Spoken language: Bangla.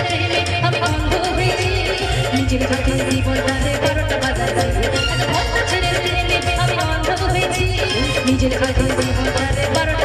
প্রেমে আমি অন্ধ হয়েছি নিজের কাছে জীবনটারে 12টা বাজাচ্ছি বন্ধু ছেলের প্রেমে আমি অন্ধ হয়েছি নিজের কাছে জীবনটারে 12টা